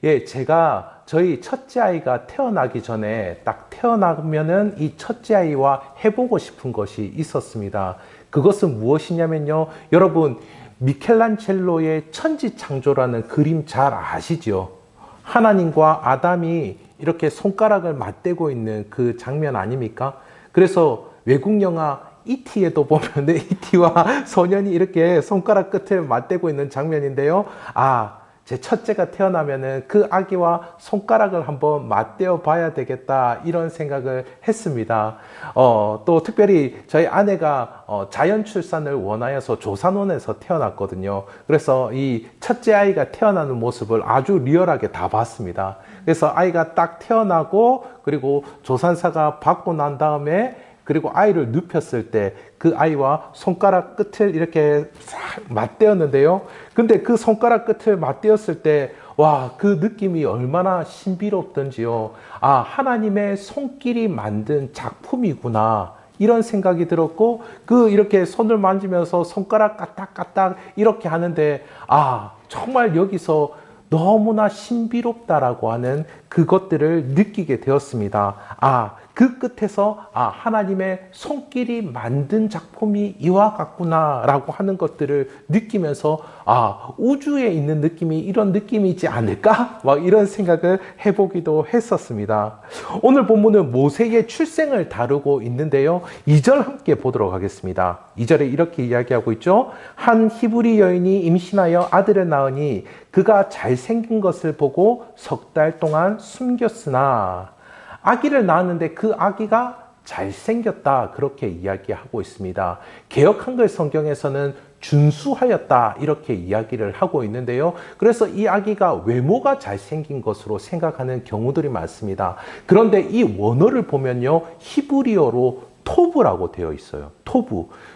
예, 제가 저희 첫째 아이가 태어나기 전에 딱 태어나면은 이 첫째 아이와 해보고 싶은 것이 있었습니다. 그것은 무엇이냐면요. 여러분, 미켈란젤로의 천지창조라는 그림 잘 아시죠? 하나님과 아담이 이렇게 손가락을 맞대고 있는 그 장면 아닙니까? 그래서 외국 영화 이티에도 보면 이티와 소년이 이렇게 손가락 끝을 맞대고 있는 장면인데요. 제 첫째가 태어나면은 그 아기와 손가락을 한번 맞대어 봐야 되겠다, 이런 생각을 했습니다. 또 특별히 저희 아내가 자연 출산을 원하여서 조산원에서 태어났거든요. 그래서 이 첫째 아이가 태어나는 모습을 아주 리얼하게 다 봤습니다. 그래서 아이가 딱 태어나고 그리고 조산사가 받고 난 다음에 그리고 아이를 눕혔을 때 그 아이와 손가락 끝을 이렇게 싹 맞대었는데요. 근데 그 손가락 끝을 맞대었을 때, 와, 그 느낌이 얼마나 신비롭던지요. 하나님의 손길이 만든 작품이구나, 이런 생각이 들었고, 이렇게 손을 만지면서 손가락 까딱까딱 이렇게 하는데, 정말 여기서 너무나 신비롭다라고 하는 그것들을 느끼게 되었습니다. 그 끝에서 하나님의 손길이 만든 작품이 이와 같구나 라고 하는 것들을 느끼면서 우주에 있는 느낌이 이런 느낌이지 않을까? 막 이런 생각을 해보기도 했었습니다. 오늘 본문은 모세의 출생을 다루고 있는데요. 2절 함께 보도록 하겠습니다. 2절에 이렇게 이야기하고 있죠. 한 히브리 여인이 임신하여 아들을 낳으니 그가 잘생긴 것을 보고 석 달 동안 숨겼으나, 아기를 낳았는데 그 아기가 잘생겼다, 그렇게 이야기하고 있습니다. 개역 한글 성경에서는 준수하였다, 이렇게 이야기를 하고 있는데요. 그래서 이 아기가 외모가 잘생긴 것으로 생각하는 경우들이 많습니다. 그런데 이 원어를 보면요, 히브리어로 토브라고 되어 있어요.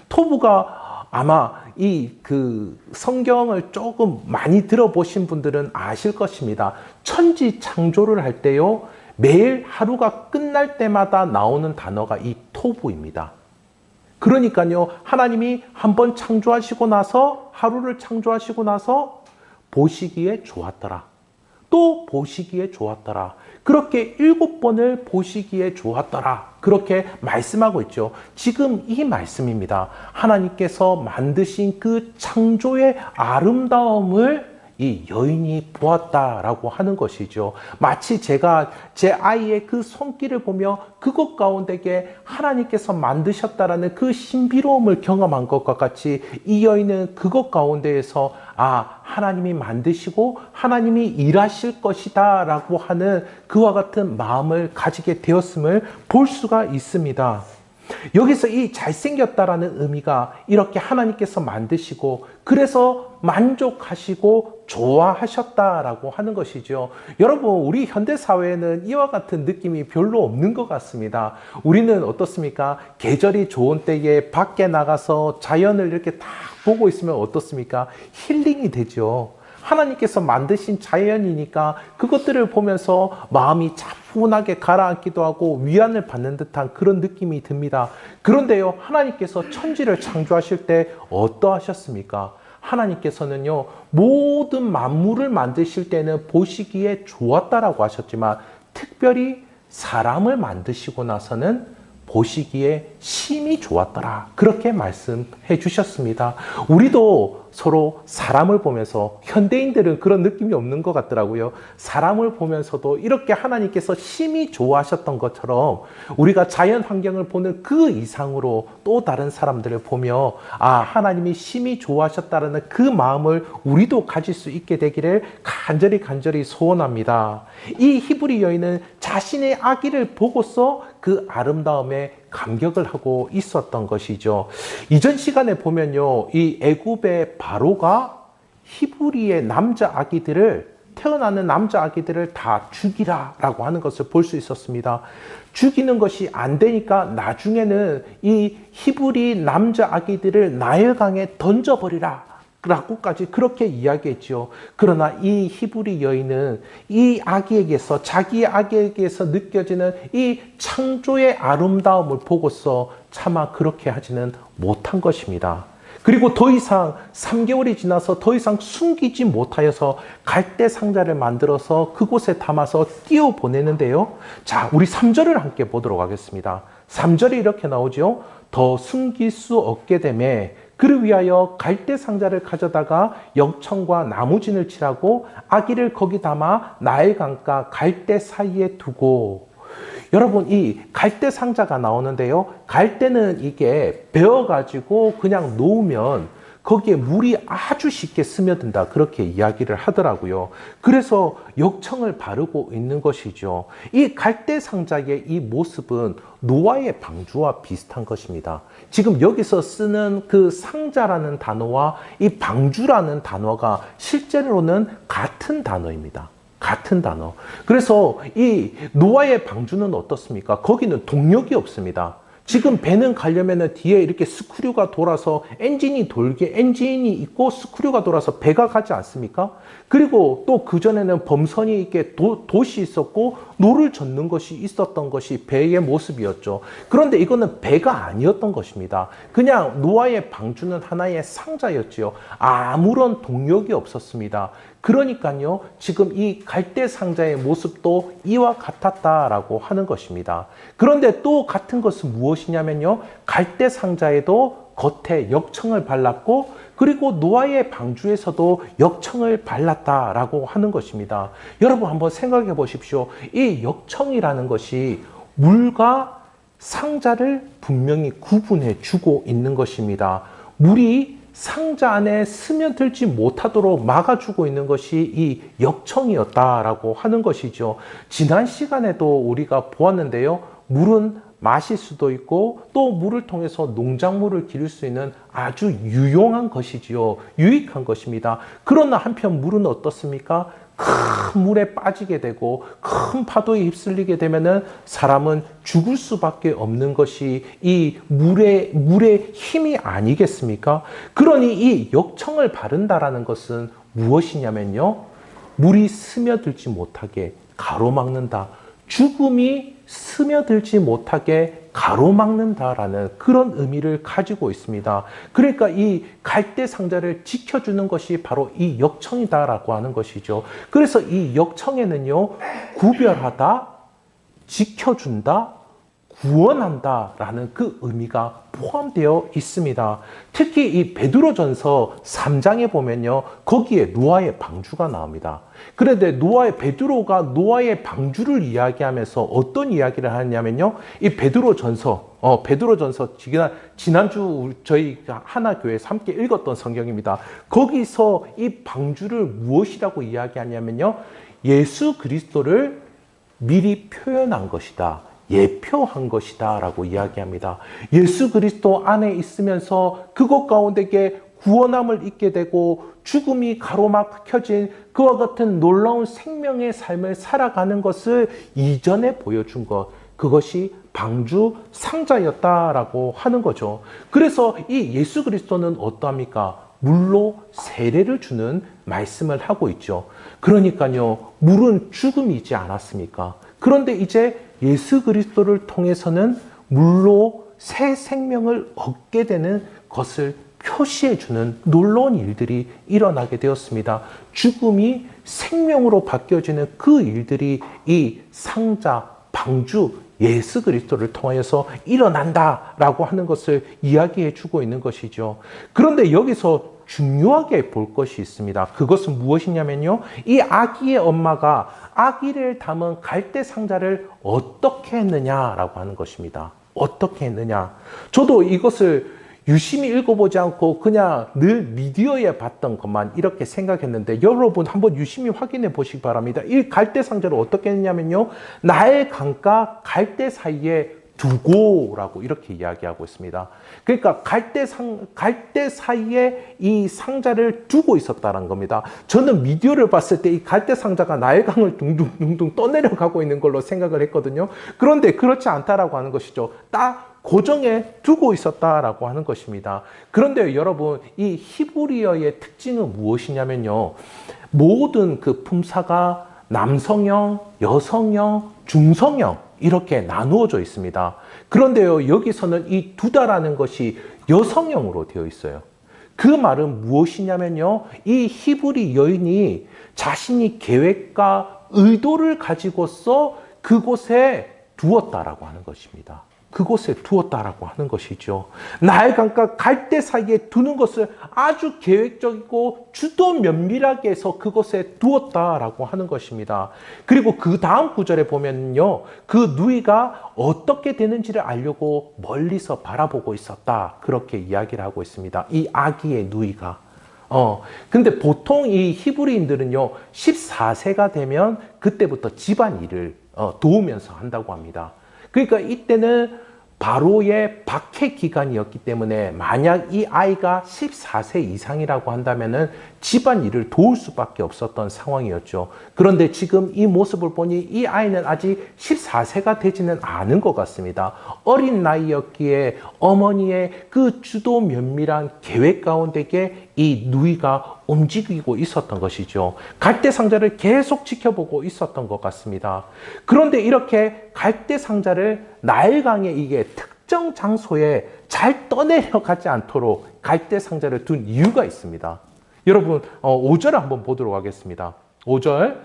토브가 아마 성경을 조금 많이 들어보신 분들은 아실 것입니다. 천지 창조를 할 때요, 매일 하루가 끝날 때마다 나오는 단어가 이 토부입니다. 그러니까요, 하나님이 한번 창조하시고 나서, 하루를 창조하시고 나서 보시기에 좋았더라, 또 보시기에 좋았더라, 그렇게 7번을 보시기에 좋았더라, 그렇게 말씀하고 있죠. 지금 이 말씀입니다. 하나님께서 만드신 그 창조의 아름다움을 이 여인이 보았다라고 하는 것이죠. 마치 제가 제 아이의 그 손길을 보며 그것 가운데에 하나님께서 만드셨다라는 그 신비로움을 경험한 것과 같이, 이 여인은 그것 가운데에서 하나님이 만드시고 하나님이 일하실 것이다 라고 하는 그와 같은 마음을 가지게 되었음을 볼 수가 있습니다. 여기서 이 잘생겼다라는 의미가 이렇게 하나님께서 만드시고 그래서 만족하시고 좋아하셨다라고 하는 것이죠. 여러분, 우리 현대사회에는 이와 같은 느낌이 별로 없는 것 같습니다. 우리는 어떻습니까? 계절이 좋은 때에 밖에 나가서 자연을 이렇게 딱 보고 있으면 어떻습니까? 힐링이 되죠. 하나님께서 만드신 자연이니까 그것들을 보면서 마음이 차분하게 가라앉기도 하고 위안을 받는 듯한 그런 느낌이 듭니다. 그런데요, 하나님께서 천지를 창조하실 때 어떠하셨습니까? 하나님께서는요, 모든 만물을 만드실 때는 보시기에 좋았다라고 하셨지만, 특별히 사람을 만드시고 나서는 보시기에 심히 좋았더라, 그렇게 말씀해 주셨습니다. 우리도 서로 사람을 보면서, 현대인들은 그런 느낌이 없는 것 같더라고요. 사람을 보면서도 이렇게 하나님께서 심히 좋아하셨던 것처럼 우리가 자연 환경을 보는 그 이상으로 또 다른 사람들을 보며 하나님이 심히 좋아하셨다는 그 마음을 우리도 가질 수 있게 되기를 간절히 소원합니다. 이 히브리 여인은 자신의 아기를 보고서 그 아름다움에 감격을 하고 있었던 것이죠. 이전 시간에 보면요, 이 애굽의 바로가 히브리의 남자 아기들을, 태어나는 남자 아기들을 다 죽이라라고 하는 것을 볼 수 있었습니다. 죽이는 것이 안 되니까 나중에는 이 히브리 남자 아기들을 나일강에 던져버리라 라고까지 그렇게 이야기했죠. 그러나 이 히브리 여인은 이 아기에게서, 자기의 아기에게서 느껴지는 이 창조의 아름다움을 보고서 차마 그렇게 하지는 못한 것입니다. 그리고 더 이상 3개월이 지나서 더 이상 숨기지 못하여서 갈대 상자를 만들어서 그곳에 담아서 띄워 보내는데요. 자, 우리 3절을 함께 보도록 하겠습니다. 3절이 이렇게 나오죠. 더 숨길 수 없게 되매 그를 위하여 갈대 상자를 가져다가 역청과 나무진을 칠하고 아기를 거기 담아 나일강과 갈대 사이에 두고. 여러분, 이 갈대 상자가 나오는데요. 갈대는 이게 베어가지고 그냥 놓으면 거기에 물이 아주 쉽게 스며든다, 그렇게 이야기를 하더라고요. 그래서 역청을 바르고 있는 것이죠. 이 갈대 상자의 이 모습은 노아의 방주와 비슷한 것입니다. 지금 여기서 쓰는 그 상자라는 단어와 이 방주라는 단어가 실제로는 같은 단어입니다. 같은 단어. 그래서 이 노아의 방주는 어떻습니까? 거기는 동력이 없습니다. 지금 배는 가려면 뒤에 이렇게 스크류가 돌아서 엔진이 있고 스크류가 돌아서 배가 가지 않습니까? 그리고 또 그전에는 범선이 있게 돛이 있었고 노를 젓는 것이 있었던 것이 배의 모습이었죠. 그런데 이거는 배가 아니었던 것입니다. 그냥 노아의 방주는 하나의 상자였지요. 아무런 동력이 없었습니다. 그러니까요, 지금 이 갈대 상자의 모습도 이와 같았다라고 하는 것입니다. 그런데 또 같은 것은 무엇이냐면요, 갈대 상자에도 겉에 역청을 발랐고 그리고 노아의 방주에서도 역청을 발랐다라고 하는 것입니다. 여러분 한번 생각해 보십시오. 이 역청이라는 것이 물과 상자를 분명히 구분해 주고 있는 것입니다. 물이 상자 안에 스며들지 못하도록 막아주고 있는 것이 이 역청이었다라고 하는 것이죠. 지난 시간에도 우리가 보았는데요. 물은 마실 수도 있고 또 물을 통해서 농작물을 기를 수 있는 아주 유용한 것이지요. 유익한 것입니다. 그러나 한편 물은 어떻습니까? 큰 물에 빠지게 되고 큰 파도에 휩쓸리게 되면은 사람은 죽을 수밖에 없는 것이 이 물의 힘이 아니겠습니까? 그러니 이 역청을 바른다라는 것은 무엇이냐면요, 물이 스며들지 못하게 가로막는다. 죽음이 스며들지 못하게 가로막는다라는 그런 의미를 가지고 있습니다. 그러니까 이 갈대 상자를 지켜주는 것이 바로 이 역청이다라고 하는 것이죠. 그래서 이 역청에는요, 구별하다, 지켜준다, 구원한다라는 그 의미가 포함되어 있습니다. 특히 이 베드로전서 3장에 보면요, 거기에 노아의 방주가 나옵니다. 그런데 베드로가 노아의 방주를 이야기하면서 어떤 이야기를 하냐면요, 이 베드로전서 지난주 저희 하나교회에서 함께 읽었던 성경입니다. 거기서 이 방주를 무엇이라고 이야기하냐면요, 예수 그리스도를 미리 표현한 것이다, 예표한 것이다 라고 이야기합니다. 예수 그리스도 안에 있으면서 그것 가운데에 구원함을 잊게 되고 죽음이 가로막혀진 그와 같은 놀라운 생명의 삶을 살아가는 것을 이전에 보여준 것, 그것이 방주 상자였다라고 하는 거죠. 그래서 이 예수 그리스도는 어떠합니까? 물로 세례를 주는 말씀을 하고 있죠. 그러니까요, 물은 죽음이지 않았습니까? 그런데 이제 예수 그리스도를 통해서는 물로 새 생명을 얻게 되는 것을 표시해 주는 놀라운 일들이 일어나게 되었습니다. 죽음이 생명으로 바뀌어지는 그 일들이 이 상자, 방주, 예수 그리스도를 통하여서 일어난다라고 하는 것을 이야기해 주고 있는 것이죠. 그런데 여기서 중요하게 볼 것이 있습니다. 그것은 무엇이냐면요, 이 아기의 엄마가 아기를 담은 갈대 상자를 어떻게 했느냐라고 하는 것입니다. 어떻게 했느냐. 저도 이것을 유심히 읽어보지 않고 그냥 늘 미디어에 봤던 것만 이렇게 생각했는데, 여러분 한번 유심히 확인해 보시기 바랍니다. 이 갈대 상자를 어떻게 했냐면요, 나일 강과 갈대 사이에 두고라고 이렇게 이야기하고 있습니다. 그러니까 갈대 사이에 이 상자를 두고 있었다는 겁니다. 저는 미디어를 봤을 때 이 갈대 상자가 나일강을 둥둥둥둥 떠내려가고 있는 걸로 생각을 했거든요. 그런데 그렇지 않다라고 하는 것이죠. 딱 고정해 두고 있었다라고 하는 것입니다. 그런데 여러분, 이 히브리어의 특징은 무엇이냐면요, 모든 그 품사가 남성형, 여성형, 중성형 이렇게 나누어져 있습니다. 그런데요, 여기서는 이 두다라는 것이 여성형으로 되어 있어요. 그 말은 무엇이냐면요. 이 히브리 여인이 자신이 계획과 의도를 가지고서 그곳에 두었다라고 하는 것입니다. 그곳에 두었다라고 하는 것이죠. 나일강과 갈대 사이에 두는 것을 아주 계획적이고 주도 면밀하게 해서 그곳에 두었다라고 하는 것입니다. 그리고 그 다음 구절에 보면요. 그 누이가 어떻게 되는지를 알려고 멀리서 바라보고 있었다. 그렇게 이야기를 하고 있습니다. 이 아기의 누이가. 근데 보통 이 히브리인들은요, 14세가 되면 그때부터 집안일을 도우면서 한다고 합니다. 그러니까 이때는 바로의 박해 기간이었기 때문에 만약 이 아이가 14세 이상이라고 한다면은 집안일을 도울 수밖에 없었던 상황이었죠. 그런데 지금 이 모습을 보니 이 아이는 아직 14세가 되지는 않은 것 같습니다. 어린 나이였기에 어머니의 그 주도 면밀한 계획 가운데에 이 누이가 움직이고 있었던 것이죠. 갈대 상자를 계속 지켜보고 있었던 것 같습니다. 그런데 이렇게 갈대 상자를 나일강에 이게 특정 장소에 잘 떠내려가지 않도록 갈대 상자를 둔 이유가 있습니다. 여러분 5절을 한번 보도록 하겠습니다. 5절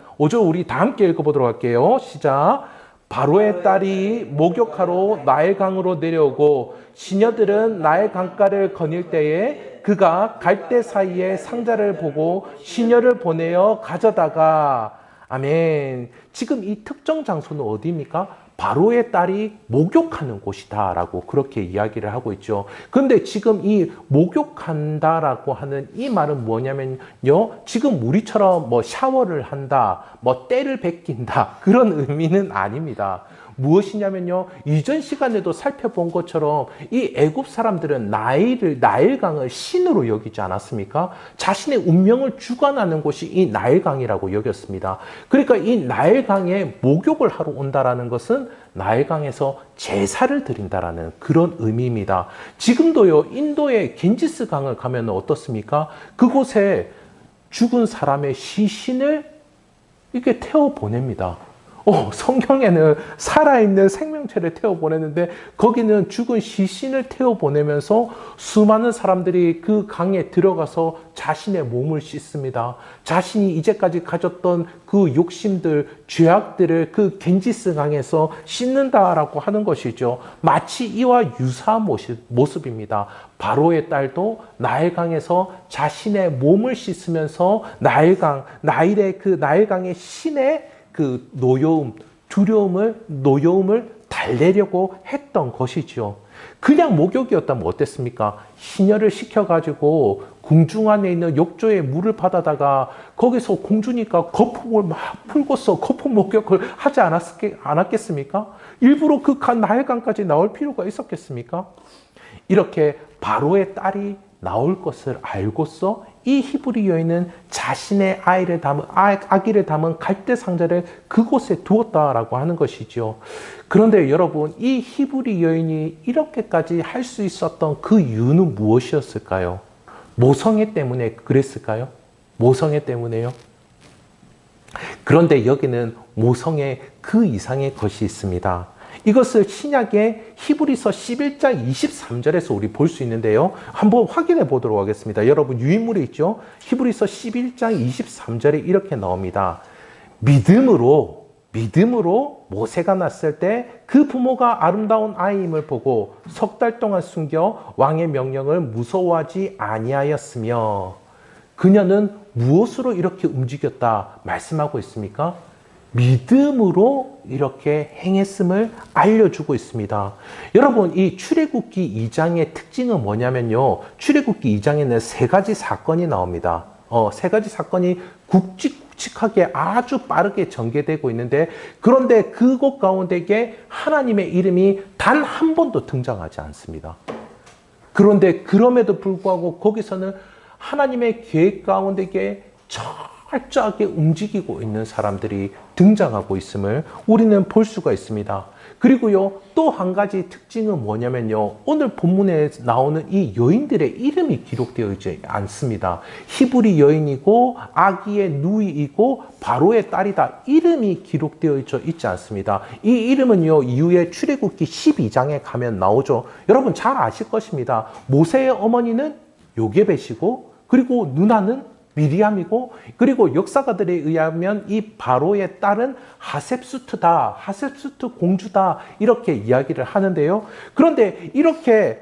우리 다 함께 읽어보도록 할게요. 시작. 바로의 딸이 목욕하러 나일강으로 내려오고 시녀들은 나일강가를 거닐 때에 그가 갈대 사이에 상자를 보고 시녀를 보내어 가져다가 아멘. 지금 이 특정 장소는 어디입니까? 바로의 딸이 목욕하는 곳이다 라고 그렇게 이야기를 하고 있죠. 그런데 지금 이 목욕한다라고 하는 이 말은 뭐냐면요, 지금 우리처럼 뭐 샤워를 한다, 뭐 때를 벗긴다 그런 의미는 아닙니다. 무엇이냐면요, 이전 시간에도 살펴본 것처럼 이 애굽 사람들은 나일강을 신으로 여기지 않았습니까? 자신의 운명을 주관하는 곳이 이 나일강이라고 여겼습니다. 그러니까 이 나일강에 목욕을 하러 온다라는 것은 나일강에서 제사를 드린다라는 그런 의미입니다. 지금도요, 인도의 겐지스 강을 가면 어떻습니까? 그곳에 죽은 사람의 시신을 이렇게 태워 보냅니다. 성경에는 살아있는 생명체를 태워보내는데 거기는 죽은 시신을 태워보내면서 수많은 사람들이 그 강에 들어가서 자신의 몸을 씻습니다. 자신이 이제까지 가졌던 그 욕심들, 죄악들을 그 겐지스 강에서 씻는다라고 하는 것이죠. 마치 이와 유사한 모습입니다. 바로의 딸도 나일강에서 자신의 몸을 씻으면서 나일의 그 나일강의 신의 그 노여움을 달래려고 했던 것이죠. 그냥 목욕이었다면 어땠습니까? 시녀를 시켜가지고 궁중 안에 있는 욕조에 물을 받아다가 거기서 공주니까 거품을 막 풀고서 거품 목욕을 하지 않았겠습니까? 일부러 그 나일강까지 나올 필요가 있었겠습니까? 이렇게 바로의 딸이 나올 것을 알고서 이 히브리 여인은 자신의 아기를 담은 갈대 상자를 그곳에 두었다라고 하는 것이죠. 그런데 여러분, 이 히브리 여인이 이렇게까지 할 수 있었던 그 이유는 무엇이었을까요? 모성애 때문에 그랬을까요? 모성애 때문에요? 그런데 여기는 모성애 그 이상의 것이 있습니다. 이것을 신약의 히브리서 11장 23절에서 우리 볼 수 있는데요. 한번 확인해 보도록 하겠습니다. 여러분 유인물에 있죠? 히브리서 11장 23절에 이렇게 나옵니다. 믿음으로 모세가 났을 때 그 부모가 아름다운 아이임을 보고 석 달 동안 숨겨 왕의 명령을 무서워하지 아니하였으며 그녀는 무엇으로 이렇게 움직였다 말씀하고 있습니까? 믿음으로 이렇게 행했음을 알려주고 있습니다. 여러분, 이 출애굽기 2장의 특징은 뭐냐면요. 출애굽기 2장에는 세 가지 사건이 나옵니다. 세 가지 사건이 굵직굵직하게 아주 빠르게 전개되고 있는데 그런데 그곳 가운데에 하나님의 이름이 단 한 번도 등장하지 않습니다. 그런데 그럼에도 불구하고 거기서는 하나님의 계획 가운데에 철저하게 움직이고 있는 사람들이 등장하고 있음을 우리는 볼 수가 있습니다. 그리고요, 또 한 가지 특징은 뭐냐면요. 오늘 본문에 나오는 이 여인들의 이름이 기록되어 있지 않습니다. 히브리 여인이고 아기의 누이이고 바로의 딸이다. 이름이 기록되어 있지 않습니다. 이 이름은요, 이후에 출애굽기 12장에 가면 나오죠. 여러분 잘 아실 것입니다. 모세의 어머니는 요게벳이고, 그리고 누나는 미리암이고, 그리고 역사가들에 의하면 이 바로의 딸은 하셉수트다, 하셉수트 공주다, 이렇게 이야기를 하는데요. 그런데 이렇게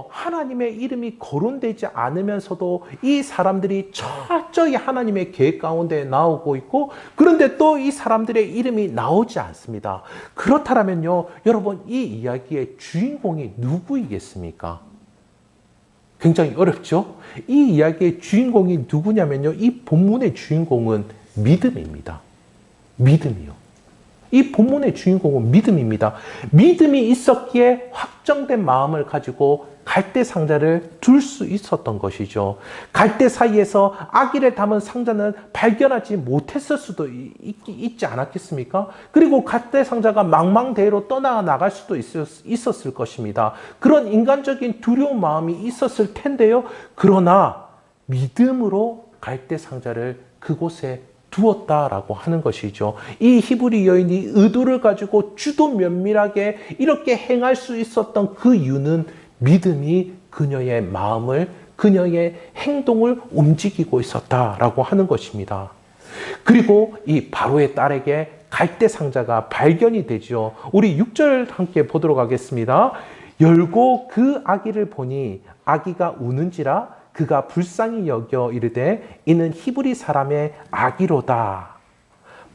하나님의 이름이 거론되지 않으면서도 이 사람들이 철저히 하나님의 계획 가운데 나오고 있고, 그런데 또 이 사람들의 이름이 나오지 않습니다. 그렇다면요, 여러분, 이 이야기의 주인공이 누구이겠습니까? 굉장히 어렵죠? 이 이야기의 주인공이 누구냐면요, 이 본문의 주인공은 믿음입니다. 믿음이요. 이 본문의 주인공은 믿음입니다. 믿음이 있었기에 확정된 마음을 가지고 갈대 상자를 둘 수 있었던 것이죠. 갈대 사이에서 아기를 담은 상자는 발견하지 못했을 수도 있지 않았겠습니까? 그리고 갈대 상자가 망망대해로 떠나갈 수도 있었을 것입니다. 그런 인간적인 두려운 마음이 있었을 텐데요. 그러나 믿음으로 갈대 상자를 그곳에 두었다라고 하는 것이죠. 이 히브리 여인이 의도를 가지고 주도 면밀하게 이렇게 행할 수 있었던 그 이유는 믿음이 그녀의 마음을, 그녀의 행동을 움직이고 있었다라고 하는 것입니다. 그리고 이 바로의 딸에게 갈대 상자가 발견이 되죠. 우리 6절 함께 보도록 하겠습니다. 열고 그 아기를 보니 아기가 우는지라 그가 불쌍히 여겨 이르되 이는 히브리 사람의 아기로다.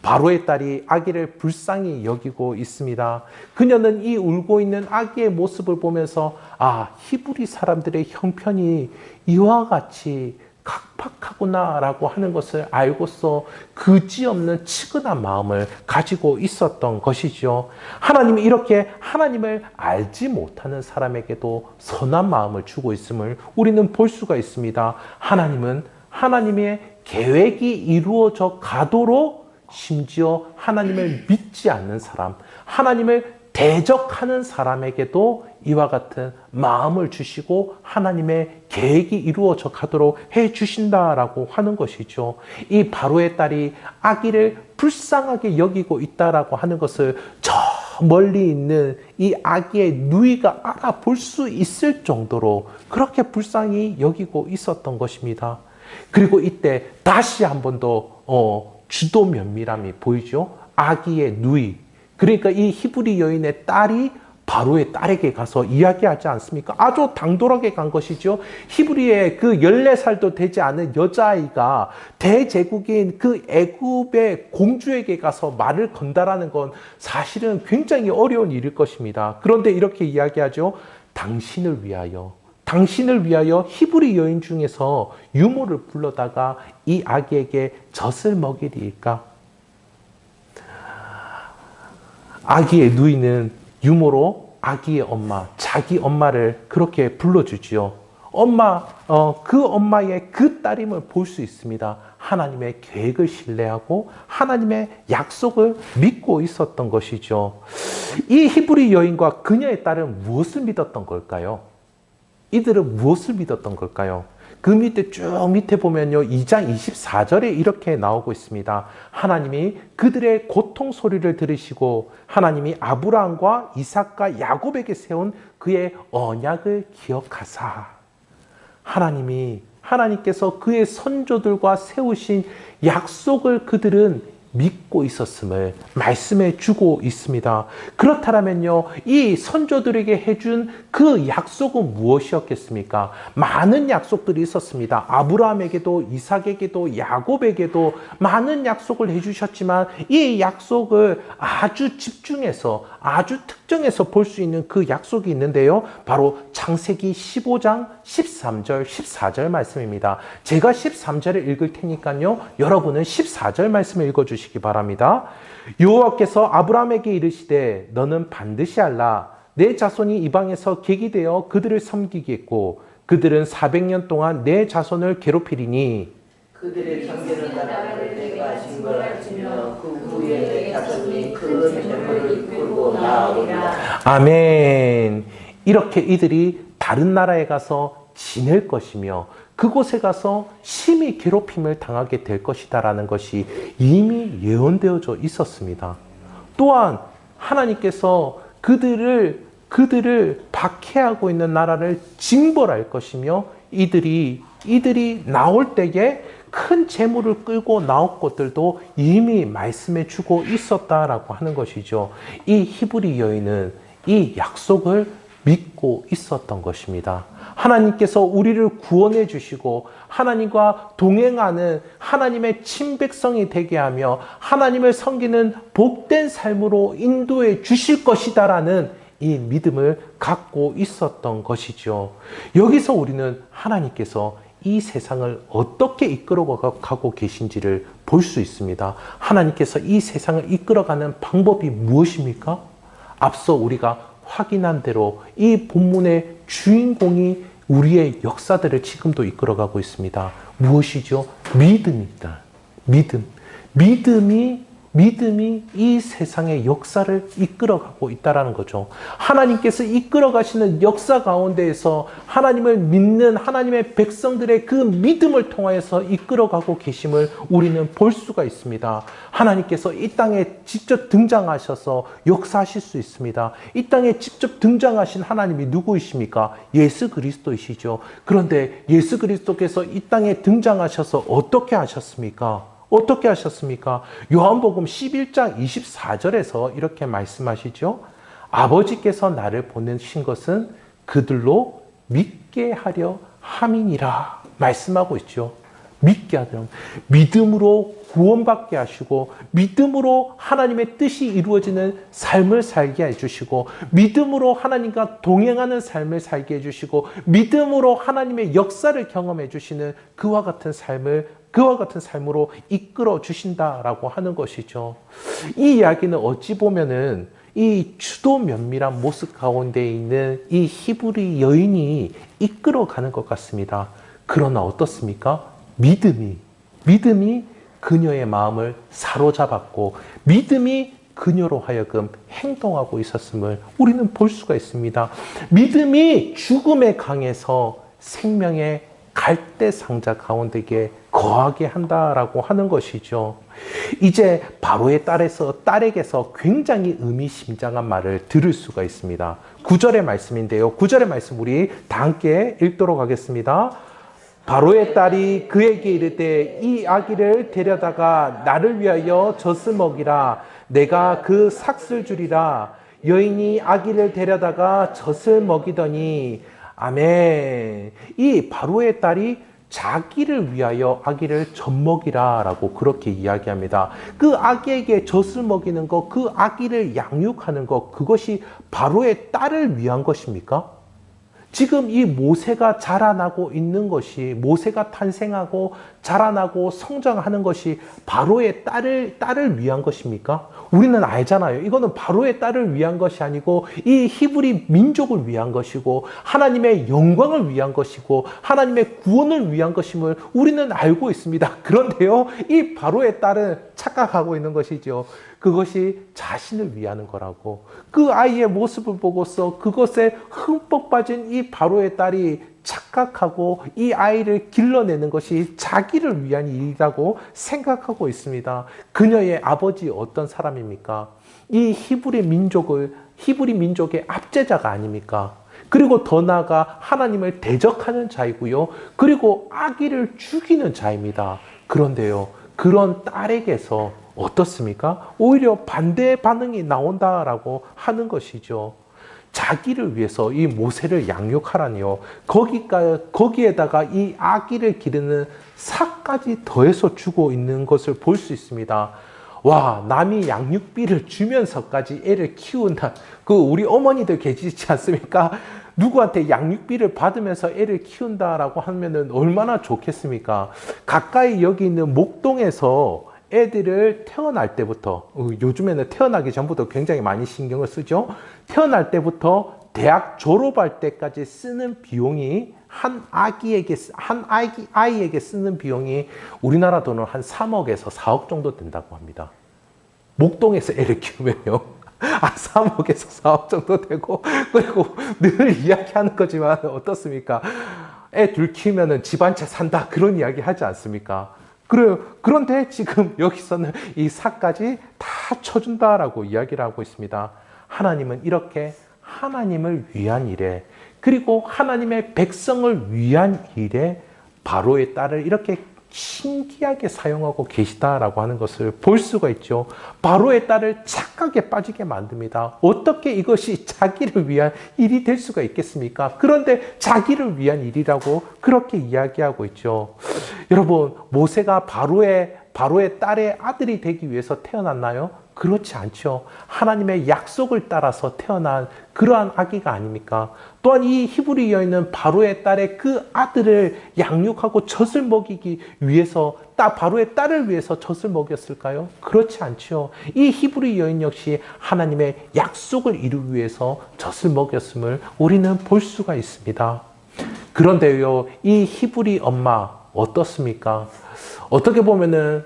바로의 딸이 아기를 불쌍히 여기고 있습니다. 그녀는 이 울고 있는 아기의 모습을 보면서 히브리 사람들의 형편이 이와 같이 각박하구나라고 하는 것을 알고서 그지없는 측은한 마음을 가지고 있었던 것이죠. 하나님이 이렇게 하나님을 알지 못하는 사람에게도 선한 마음을 주고 있음을 우리는 볼 수가 있습니다. 하나님은 하나님의 계획이 이루어져 가도록 심지어 하나님을 믿지 않는 사람, 하나님을 대적하는 사람에게도 이와 같은 마음을 주시고 하나님의 계획이 이루어져 가도록 해 주신다라고 하는 것이죠. 이 바로의 딸이 아기를 불쌍하게 여기고 있다라고 하는 것을 저 멀리 있는 이 아기의 누이가 알아볼 수 있을 정도로 그렇게 불쌍히 여기고 있었던 것입니다. 그리고 이때 다시 한 번 더 주도 면밀함이 보이죠. 아기의 누이, 그러니까 이 히브리 여인의 딸이 바로의 딸에게 가서 이야기하지 않습니까? 아주 당돌하게 간 것이죠. 히브리의 그 14살도 되지 않은 여자아이가 대제국인 그 애굽의 공주에게 가서 말을 건다라는 건 사실은 굉장히 어려운 일일 것입니다. 그런데 이렇게 이야기하죠. 당신을 위하여 히브리 여인 중에서 유모를 불러다가 이 아기에게 젖을 먹이리까? 아기의 누이는 유모로 아기의 엄마, 자기 엄마를 그렇게 불러주지요. 그 엄마의 그 딸임을 볼 수 있습니다. 하나님의 계획을 신뢰하고 하나님의 약속을 믿고 있었던 것이죠. 이 히브리 여인과 그녀의 딸은 무엇을 믿었던 걸까요? 이들은 무엇을 믿었던 걸까요? 그 밑에 쭉 밑에 보면요, 2장 24절에 이렇게 나오고 있습니다. 하나님이 그들의 고통 소리를 들으시고 하나님이 아브라함과 이삭과 야곱에게 세운 그의 언약을 기억하사, 하나님께서 그의 선조들과 세우신 약속을 그들은 믿고 있었음을 말씀해 주고 있습니다. 그렇다면요, 이 선조들에게 해준 그 약속은 무엇이었겠습니까? 많은 약속들이 있었습니다. 아브라함에게도 이삭에게도 야곱에게도 많은 약속을 해주셨지만 이 약속을 아주 집중해서 아주 특정해서 볼 수 있는 그 약속이 있는데요, 바로 창세기 15장 13절 14절 말씀입니다. 제가 13절을 읽을 테니까요, 여러분은 14절 말씀을 읽어주시기 바랍니다. 여호와께서 아브라함에게 이르시되 너는 반드시 알라. 내 자손이 이방에서 객이 되어 그들을 섬기겠고 그들은 400년 동안 내 자손을 괴롭히리니 그들의 경계는 나라를 내가 징벌할지며 그 후에 내 자손이 그 재물을 이끌고 나오리라. 아멘. 이렇게 이들이 다른 나라에 가서 지낼 것이며 그곳에 가서 심히 괴롭힘을 당하게 될 것이다라는 것이 이미 예언되어져 있었습니다. 또한 하나님께서 그들을 박해하고 있는 나라를 징벌할 것이며 이들이 나올 때에 큰 재물을 끌고 나올 것들도 이미 말씀해 주고 있었다라고 하는 것이죠. 이 히브리 여인은 이 약속을 믿고 있었던 것입니다. 하나님께서 우리를 구원해 주시고 하나님과 동행하는 하나님의 친백성이 되게 하며 하나님을 섬기는 복된 삶으로 인도해 주실 것이다라는 이 믿음을 갖고 있었던 것이죠. 여기서 우리는 하나님께서 이 세상을 어떻게 이끌어가고 계신지를 볼 수 있습니다. 하나님께서 이 세상을 이끌어가는 방법이 무엇입니까? 앞서 우리가 확인한 대로 이 본문의 주인공이 우리의 역사들을 지금도 이끌어가고 있습니다. 무엇이죠? 믿음입니다. 믿음이 이 세상의 역사를 이끌어가고 있다는 거죠. 하나님께서 이끌어가시는 역사 가운데에서 하나님을 믿는 하나님의 백성들의 그 믿음을 통하여서 이끌어가고 계심을 우리는 볼 수가 있습니다. 하나님께서 이 땅에 직접 등장하셔서 역사하실 수 있습니다. 이 땅에 직접 등장하신 하나님이 누구이십니까? 예수 그리스도이시죠. 그런데 예수 그리스도께서 이 땅에 등장하셔서 어떻게 하셨습니까? 요한복음 11장 24절에서 이렇게 말씀하시죠. 아버지께서 나를 보내신 것은 그들로 믿게 하려 함이니라 말씀하고 있죠. 믿게 하려, 믿음으로 구원받게 하시고 믿음으로 하나님의 뜻이 이루어지는 삶을 살게 해주시고 믿음으로 하나님과 동행하는 삶을 살게 해주시고 믿음으로 하나님의 역사를 경험해 주시는 그와 같은 삶으로 이끌어 주신다라고 하는 것이죠. 이 이야기는 어찌 보면은 이 주도 면밀한 모습 가운데 있는 이 히브리 여인이 이끌어가는 것 같습니다. 그러나 어떻습니까? 믿음이 그녀의 마음을 사로잡았고 믿음이 그녀로 하여금 행동하고 있었음을 우리는 볼 수가 있습니다. 믿음이 죽음의 강에서 생명의 갈대 상자 가운데에 거하게 한다라고 하는 것이죠. 이제 바로의 딸에게서 굉장히 의미심장한 말을 들을 수가 있습니다. 9절의 말씀인데요. 9절의 말씀 우리 다 함께 읽도록 하겠습니다. 바로의 딸이 그에게 이르되 이 아기를 데려다가 나를 위하여 젖을 먹이라. 내가 그 삭슬 주리라. 여인이 아기를 데려다가 젖을 먹이더니 아멘. 이 바로의 딸이 자기를 위하여 아기를 젖먹이라 라고 그렇게 이야기합니다. 그 아기에게 젖을 먹이는 것, 그 아기를 양육하는 것, 그것이 바로의 딸을 위한 것입니까? 지금 이 모세가 자라나고 있는 것이, 모세가 탄생하고 자라나고 성장하는 것이 바로의 딸을 위한 것입니까? 우리는 알잖아요. 이거는 바로의 딸을 위한 것이 아니고 이 히브리 민족을 위한 것이고 하나님의 영광을 위한 것이고 하나님의 구원을 위한 것임을 우리는 알고 있습니다. 그런데요, 이 바로의 딸은 착각하고 있는 것이죠. 그것이 자신을 위하는 거라고. 그 아이의 모습을 보고서 그것에 흠뻑 빠진 이 바로의 딸이 착각하고 이 아이를 길러내는 것이 자기를 위한 일이라고 생각하고 있습니다. 그녀의 아버지 어떤 사람입니까? 이 히브리 민족의 압제자가 아닙니까? 그리고 더 나아가 하나님을 대적하는 자이고요. 그리고 아기를 죽이는 자입니다. 그런데요, 그런 딸에게서 어떻습니까? 오히려 반대의 반응이 나온다라고 하는 것이죠. 자기를 위해서 이 모세를 양육하라니요. 거기에다가 이 아기를 기르는 삭까지 더해서 주고 있는 것을 볼 수 있습니다. 와, 남이 양육비를 주면서까지 애를 키운다. 그 우리 어머니들 계시지 않습니까? 누구한테 양육비를 받으면서 애를 키운다라고 하면은 얼마나 좋겠습니까? 가까이 여기 있는 목동에서 애들을 태어날 때부터, 요즘에는 태어나기 전부터 굉장히 많이 신경을 쓰죠. 태어날 때부터 대학 졸업할 때까지 쓰는 비용이 한 아이에게 쓰는 비용이 우리나라 돈으로 한 3억에서 4억 정도 된다고 합니다. 목동에서 애를 키우면요. 3억에서 4억 정도 되고, 그리고 늘 이야기하는 거지만 어떻습니까? 애 둘 키우면 집 한 채 산다. 그런 이야기 하지 않습니까? 그런데 지금 여기서는 이 삭까지 다 쳐준다라고 이야기를 하고 있습니다. 하나님은 이렇게 하나님을 위한 일에 그리고 하나님의 백성을 위한 일에 바로의 딸을 이렇게 신기하게 사용하고 계시다라고 하는 것을 볼 수가 있죠. 바로의 딸을 착각에 빠지게 만듭니다. 어떻게 이것이 자기를 위한 일이 될 수가 있겠습니까? 그런데 자기를 위한 일이라고 그렇게 이야기하고 있죠. 여러분, 모세가 바로의 딸의 아들이 되기 위해서 태어났나요? 그렇지 않죠. 하나님의 약속을 따라서 태어난 그러한 아기가 아닙니까? 또한 이 히브리 여인은 바로의 딸의 그 아들을 양육하고 젖을 먹이기 위해서 바로의 딸을 위해서 젖을 먹였을까요? 그렇지 않죠. 이 히브리 여인 역시 하나님의 약속을 이루기 위해서 젖을 먹였음을 우리는 볼 수가 있습니다. 그런데요, 이 히브리 엄마 어떻습니까? 어떻게 보면은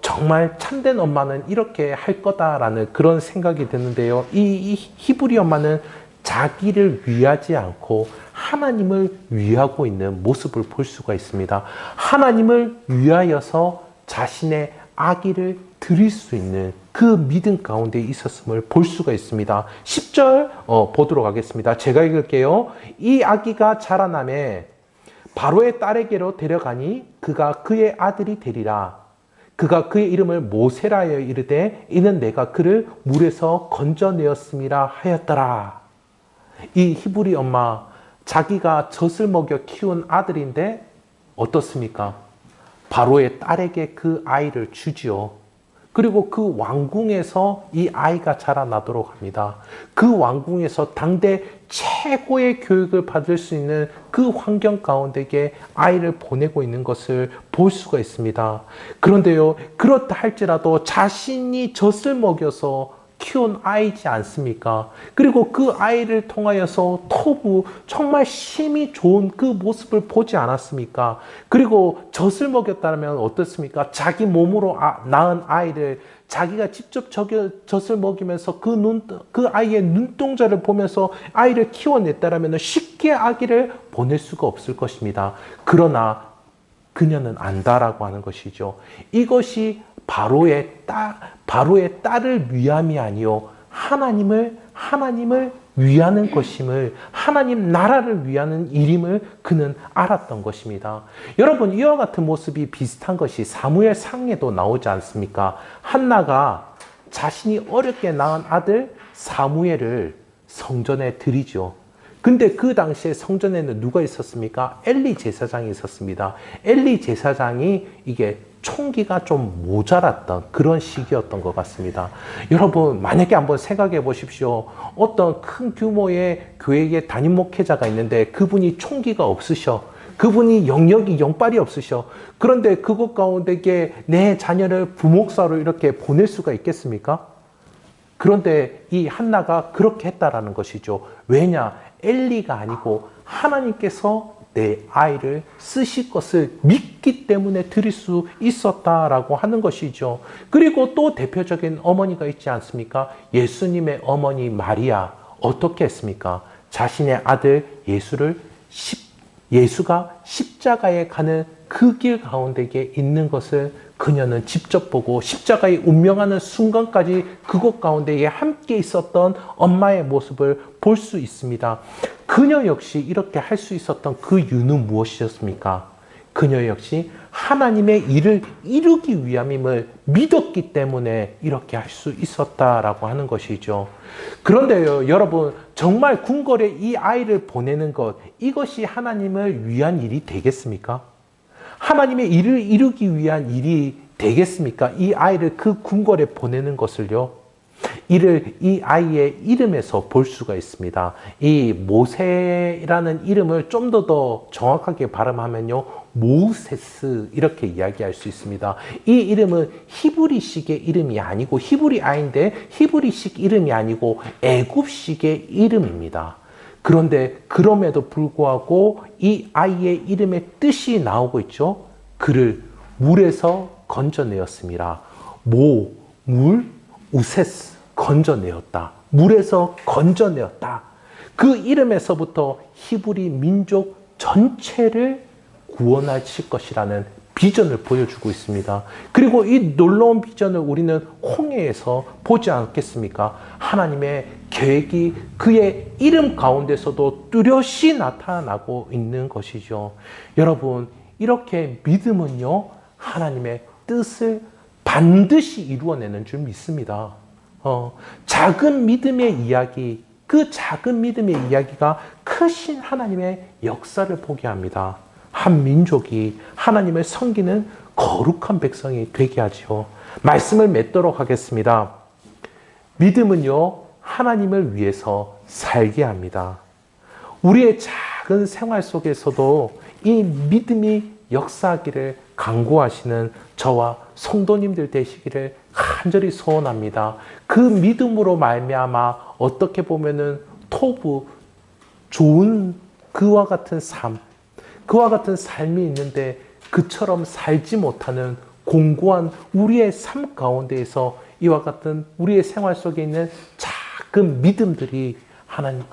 정말 참된 엄마는 이렇게 할 거다라는 그런 생각이 드는데요. 이 히브리 엄마는 자기를 위하지 않고 하나님을 위하고 있는 모습을 볼 수가 있습니다. 하나님을 위하여서 자신의 아기를 드릴 수 있는 그 믿음 가운데 있었음을 볼 수가 있습니다. 10절 보도록 하겠습니다. 제가 읽을게요. 이 아기가 자라나매 바로의 딸에게로 데려가니 그가 그의 아들이 되리라. 그가 그의 이름을 모세라 하여 이르되 이는 내가 그를 물에서 건져내었음이라 하였더라. 이 히브리 엄마, 자기가 젖을 먹여 키운 아들인데 어떻습니까? 바로의 딸에게 그 아이를 주지요. 그리고 그 왕궁에서 이 아이가 자라나도록 합니다. 그 왕궁에서 당대 최고의 교육을 받을 수 있는 그 환경 가운데에 아이를 보내고 있는 것을 볼 수가 있습니다. 그런데요, 그렇다 할지라도 자신이 젖을 먹여서 키운 아이지 않습니까? 그리고 그 아이를 통하여서 토부 정말 힘이 좋은 그 모습을 보지 않았습니까? 그리고 젖을 먹였다면 어떻습니까? 자기 몸으로 낳은 아이를 자기가 직접 젖을 먹이면서 그 아이의 눈동자를 보면서 아이를 키워냈다면 쉽게 아기를 보낼 수가 없을 것입니다. 그러나 그녀는 안다라고 하는 것이죠. 이것이 바로의 딸을 위함이 아니요 하나님을 위하는 것임을, 하나님 나라를 위하는 일임을 그는 알았던 것입니다. 여러분, 이와 같은 모습이 비슷한 것이 사무엘상에도 나오지 않습니까? 한나가 자신이 어렵게 낳은 아들 사무엘을 성전에 드리죠. 근데 그 당시에 성전에는 누가 있었습니까? 엘리 제사장이 있었습니다. 엘리 제사장이 이게 총기가 좀 모자랐던 그런 시기였던 것 같습니다. 여러분, 만약에 한번 생각해 보십시오. 어떤 큰 규모의 교회의 담임 목회자가 있는데 그분이 총기가 없으셔. 그분이 영빨이 없으셔. 그런데 그곳 가운데에 내 자녀를 부목사로 이렇게 보낼 수가 있겠습니까? 그런데 이 한나가 그렇게 했다라는 것이죠. 왜냐? 엘리가 아니고 하나님께서 내 아이를 쓰실 것을 믿기 때문에 드릴 수 있었다라고 하는 것이죠. 그리고 또 대표적인 어머니가 있지 않습니까? 예수님의 어머니 마리아 어떻게 했습니까? 자신의 아들 예수가 십자가에 가는 그 길 가운데에 있는 것을 그녀는 직접 보고 십자가에 운명하는 순간까지 그곳 가운데에 함께 있었던 엄마의 모습을 볼 수 있습니다. 그녀 역시 이렇게 할 수 있었던 그 이유는 무엇이었습니까? 그녀 역시 하나님의 일을 이루기 위함임을 믿었기 때문에 이렇게 할 수 있었다라고 하는 것이죠. 그런데요, 여러분, 정말 궁궐에 이 아이를 보내는 것, 이것이 하나님을 위한 일이 되겠습니까? 하나님의 일을 이루기 위한 일이 되겠습니까? 이 아이를 그 궁궐에 보내는 것을요. 이 아이의 이름에서 볼 수가 있습니다. 이 모세라는 이름을 좀 더 정확하게 발음하면요, 모세스 이렇게 이야기할 수 있습니다. 이 이름은 히브리식의 이름이 아니고, 히브리 아이인데 히브리식 이름이 아니고 애굽식의 이름입니다. 그런데 그럼에도 불구하고 이 아이의 이름의 뜻이 나오고 있죠. 그를 물에서 건져내었습니다. 물, 우세스, 건져내었다. 물에서 건져내었다. 그 이름에서부터 히브리 민족 전체를 구원하실 것이라는 비전을 보여주고 있습니다. 그리고 이 놀라운 비전을 우리는 홍해에서 보지 않겠습니까? 하나님의 계획이 그의 이름 가운데서도 뚜렷이 나타나고 있는 것이죠. 여러분, 이렇게 믿음은요, 하나님의 뜻을 반드시 이루어내는 줄 믿습니다. 작은 믿음의 이야기, 그 작은 믿음의 이야기가 크신 하나님의 역사를 보게 합니다. 한 민족이 하나님을 섬기는 거룩한 백성이 되게 하죠. 말씀을 맺도록 하겠습니다. 믿음은요, 하나님을 위해서 살게 합니다. 우리의 작은 생활 속에서도 이 믿음이 역사하기를 간구하시는 저와 성도님들 되시기를 간절히 소원합니다. 그 믿음으로 말미암아 어떻게 보면은 토부 좋은 그와 같은 삶, 그와 같은 삶이 있는데 그처럼 살지 못하는 공고한 우리의 삶 가운데에서 이와 같은 우리의 생활 속에 있는 작은 믿음들이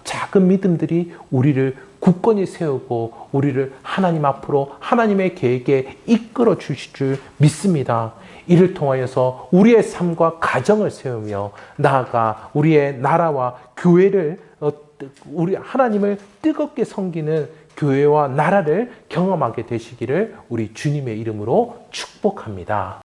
작은 믿음들이 우리를 굳건히 세우고 우리를 하나님 앞으로 하나님의 계획에 이끌어 주실 줄 믿습니다. 이를 통하여서 우리의 삶과 가정을 세우며 나아가 우리의 나라와 교회를 우리 하나님을 뜨겁게 섬기는 교회와 나라를 경험하게 되시기를 우리 주님의 이름으로 축복합니다.